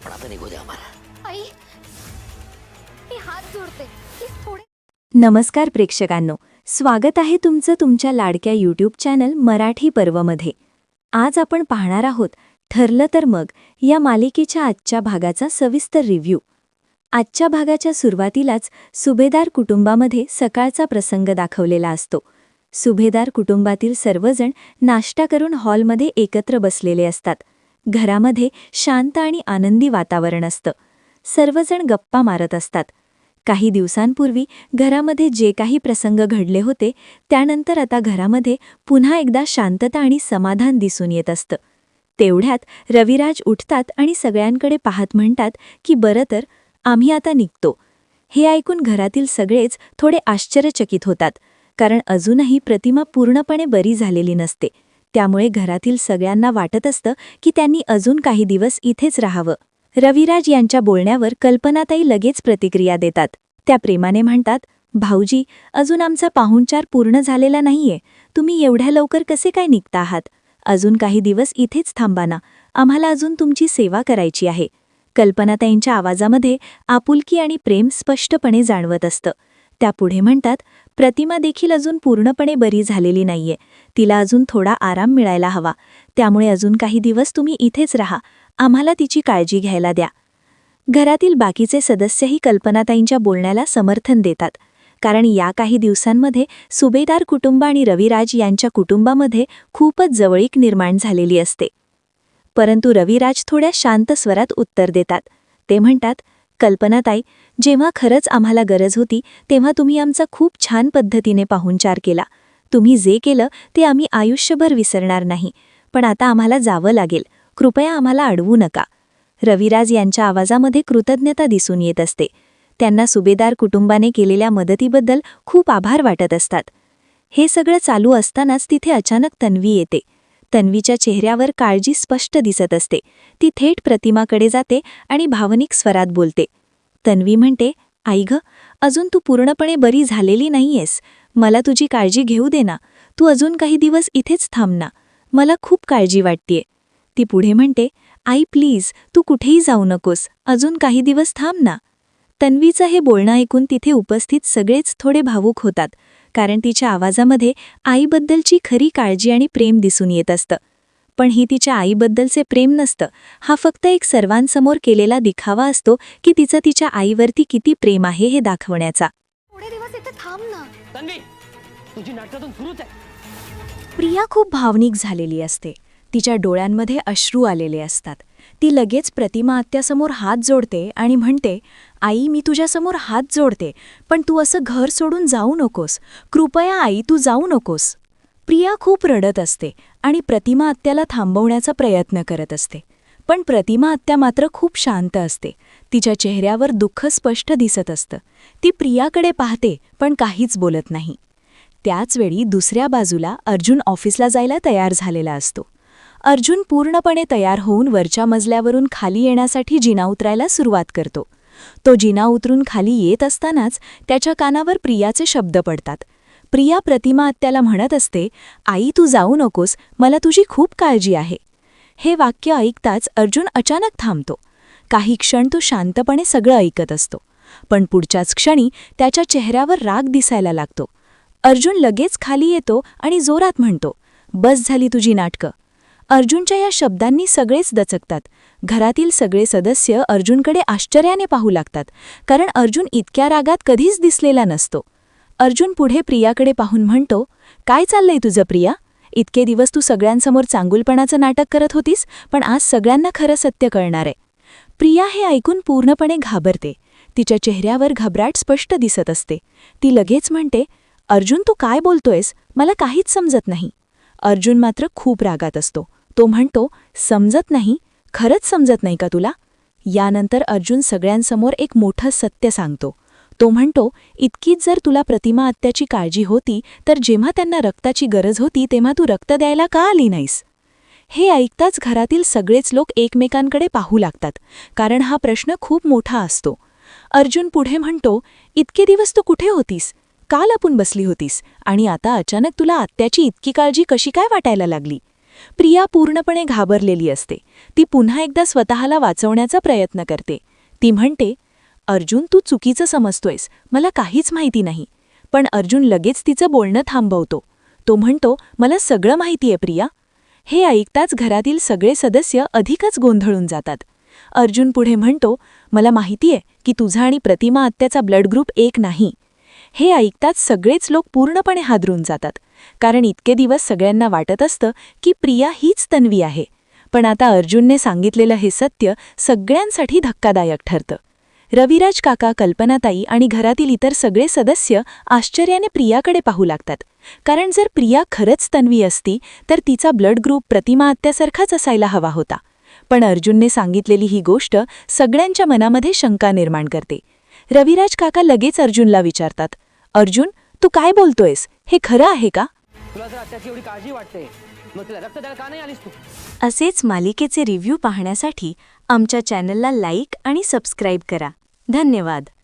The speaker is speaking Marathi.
पण आता निघू द्या मला. आई, मी हात जोडते. प्लीज थोडे. नमस्कार प्रेक्षकांनो, स्वागत आहे तुमचं तुमच्या लाडक्या यूट्यूब चॅनल मराठी पर्वमध्ये. आज आपण पाहणार आहोत ठरलं तर मग या मालिकेच्या आजच्या भागाचा सविस्तर रिव्ह्यू. आजच्या भागाच्या सुरुवातीलाच सुभेदार कुटुंबामध्ये सकाळचा प्रसंग दाखवलेला असतो. सुभेदार कुटुंबातील सर्वजण नाश्ता करून हॉलमध्ये एकत्र बसलेले असतात. घरामध्ये शांत आणि आनंदी वातावरण असतं. सर्वजण गप्पा मारत असतात. काही दिवसांपूर्वी घरामध्ये जे काही प्रसंग घडले होते त्यानंतर आता घरामध्ये पुन्हा एकदा शांतता आणि समाधान दिसून येत असतं. तेवढ्यात रविराज उठतात आणि सगळ्यांकडे पाहत म्हणतात की बरं तर आम्ही आता निघतो. हे ऐकून घरातील सगळेच थोडे आश्चर्यचकित होतात, कारण अजूनही प्रतिमा पूर्णपणे बरी झालेली नसते. त्यामुळे घरातील सगळ्यांना वाटत असतं की त्यांनी अजून काही दिवस इथेच राहावं. रविराज यांच्या बोलण्यावर कल्पनाताई लगेच प्रतिक्रिया देतात. त्या प्रेमाने म्हणतात, भाऊजी, अजून आमचा पाहुणचार पूर्ण झालेला नाहीये. तुम्ही एवढ्या लवकर कसे काय निघता आहात? अजून काही दिवस इथेच थांबा ना. आम्हाला अजून तुमची सेवा करायची आहे. कल्पनाताईंच्या आवाजामध्ये आपुलकी आणि प्रेम स्पष्टपणे जाणवत असतं. त्या पुढे म्हणतात, प्रतिमा देखील अजून पूर्णपणे बरी झालेली नाहीये. तिला अजून थोडा आराम मिळायला हवा. त्यामुळे अजून काही दिवस तुम्ही इथेच राहा. आम्हाला तिची काळजी घ्यायला द्या. घरातील बाकीचे सदस्यही कल्पनाताईंच्या बोलण्याला समर्थन देतात, कारण या काही दिवसांमध्ये सुभेदार कुटुंब आणि रविराज यांच्या कुटुंबामध्ये खूपच जवळीक निर्माण झालेली असते. परंतु रविराज थोड्या शांत स्वरात उत्तर देतात. ते म्हणतात, कल्पनाताई, जेव्हा खरंच आम्हाला गरज होती तेव्हा तुम्ही आमचा खूप छान पद्धतीने पाहुणचार केला. तुम्ही जे केलं ते आम्ही आयुष्यभर विसरणार नाही. पण आता आम्हाला जावं लागेल. कृपया आम्हाला अडवू नका. रविराज यांच्या आवाजामध्ये कृतज्ञता दिसून येत असते. त्यांना सुभेदार कुटुंबाने केलेल्या मदतीबद्दल खूप आभार वाटत असतात. हे सगळं चालू असतानाच तिथे अचानक तन्वी येते. तन्वीच्या चेहऱ्यावर काळजी स्पष्ट दिसत असते. ती थेट प्रतिमाकडे जाते आणि भावनिक स्वरात बोलते. तन्वी म्हणते, आई ग, अजून तू पूर्णपणे बरी झालेली नाहीयेस. मला तुझी काळजी घेऊ दे ना. तू अजून काही दिवस इथेच थांब ना. मला खूप काळजी वाटतेय. ती पुढे म्हणते, आई प्लीज, तू कुठेही जाऊ नकोस. अजून काही दिवस थांब ना. तन्वीचं हे बोलणं ऐकून तिथे उपस्थित सगळेच थोडे भावूक होतात, कारण तिच्या आवाजामध्ये आईबद्दलची खरी काळजी आणि प्रेम दिसून येत असतं. पण ही तिच्या आईबद्दलचे प्रेम नसतं. हा फक्त एक सर्वांसमोर केलेला दिखावा असतो की तिचं तिच्या आईवरती किती प्रेम आहे हे दाखवण्याचा. थोडे दिवस इथे थांब ना. तन्वी, तुझी नाटकातून सुरूच आहे. प्रिया खूप भावनिक झालेली असते. तिच्या डोळ्यांमध्ये अश्रू आलेले असतात. ती लगेच प्रतिमा आत्यासमोर हात जोडते आणि म्हणते, आई, मी तुझ्यासमोर हात जोडते, पण तू असं घर सोडून जाऊ नकोस. कृपया आई, तू जाऊ नकोस. प्रिया खूप रडत असते आणि प्रतिमा आत्याला थांबवण्याचा प्रयत्न करत असते. पण प्रतिमा आत्या मात्र खूप शांत असते. तिच्या चेहऱ्यावर दुःख स्पष्ट दिसत असतं. ती प्रियाकडे पाहते पण काहीच बोलत नाही. त्याचवेळी दुसऱ्या बाजूला अर्जुन ऑफिसला जायला तयार झालेला असतो. अर्जुन पूर्णपणे तयार होऊन वरच्या मजल्यावरून खाली येण्यासाठी जिना उतरायला सुरुवात करतो. तो जिना उतरून खाली येत असतानाच त्याच्या कानावर प्रियाचे शब्द पडतात. प्रिया प्रतिमा आत्याला म्हणत असते, आई, तू जाऊ नकोस. मला तुझी खूप काळजी आहे. हे वाक्य ऐकताच अर्जुन अचानक थांबतो. काही क्षण तो शांतपणे सगळं ऐकत असतो. पण पुढच्याच क्षणी त्याच्या चेहऱ्यावर राग दिसायला लागतो. अर्जुन लगेच खाली येतो आणि जोरात म्हणतो, बस झाली तुझी नाटकं. अर्जुनच्या या शब्दांनी सगळेच दचकतात. घरातील सगळे सदस्य अर्जुनकडे आश्चर्याने पाहू लागतात, कारण अर्जुन इतक्या रागात कधीच दिसलेला नसतो. अर्जुन पुढे प्रियाकडे पाहून म्हणतो, काय चाललंय तुझं प्रिया? इतके दिवस तू सगळ्यांसमोर चांगुलपणाचं नाटक करत होतीस, पण आज सगळ्यांना खरं सत्य कळणार आहे. प्रिया हे ऐकून पूर्णपणे घाबरते. तिच्या चेहऱ्यावर घबराट स्पष्ट दिसत असते. ती लगेच म्हणते, अर्जुन, तू काय बोलतोयस? मला काहीच समजत नाही. अर्जुन मात्र खूप रागात असतो. तो म्हणतो, समजत नाही? खरंच समजत नाही का तुला? यानंतर अर्जुन सगळ्यांसमोर एक मोठं सत्य सांगतो. तो म्हणतो, इतकीच जर तुला प्रतिमा आत्याची काळजी होती तर जेव्हा त्यांना रक्ताची गरज होती तेव्हा तू रक्त द्यायला का आली नाहीस? हे ऐकताच घरातील सगळेच लोक एकमेकांकडे पाहू लागतात, कारण हा प्रश्न खूप मोठा असतो. अर्जुन पुढे म्हणतो, इतके दिवस तू कुठे होतीस? का लपून बसली होतीस? आणि आता अचानक तुला आत्याची इतकी काळजी कशी काय वाटायला लागली? प्रिया पूर्णपणे घाबरलेली असते. ती पुन्हा एकदा स्वतःला वाचवण्याचा प्रयत्न करते. ती म्हणते, अर्जुन, तू चुकीचं समजतोयस, मला काहीच माहिती नाही. पण अर्जुन लगेच तिचं बोलणं थांबवतो. तो म्हणतो, मला सगळं माहितीये प्रिया. हे ऐकताच घरातील सगळे सदस्य अधिकच गोंधळून जातात. अर्जुन पुढे म्हणतो, मला माहितीये की तुझा आणि प्रतिमा आत्याचा ब्लड ग्रुप एक नाही. हे ऐकताच सगळेच लोक पूर्णपणे हादरून जातात, कारण इतके दिवस सगळ्यांना वाटत असतं की प्रिया हीच तन्वी आहे. पण आता अर्जुनने सांगितलेलं हे सत्य सगळ्यांसाठी धक्कादायक ठरतं. रविराज काका, कल्पनाताई आणि घरातील इतर सगळे सदस्य आश्चर्याने प्रियाकडे पाहू लागतात. कारण जर प्रिया खरंच तन्वी असती तर तिचा ब्लड ग्रुप प्रतिमा आत्यासारखाच असायला हवा होता. पण अर्जुनने सांगितलेली ही गोष्ट सगळ्यांच्या मनामध्ये शंका निर्माण करते. रविराज काका लगेच अर्जुनला विचारतात, अर्जुन, तू काय बोलतोयस? हे खरं आहे का? तुला जर आत्याची एवढी काळजी वाटते, मग तिला रक्त द्यायला का नाही आलीस तू? असेच मालिकेचे रिव्ह्यू पाहण्यासाठी आमच्या चॅनलला लाईक आणि सबस्क्राईब करा. धन्यवाद.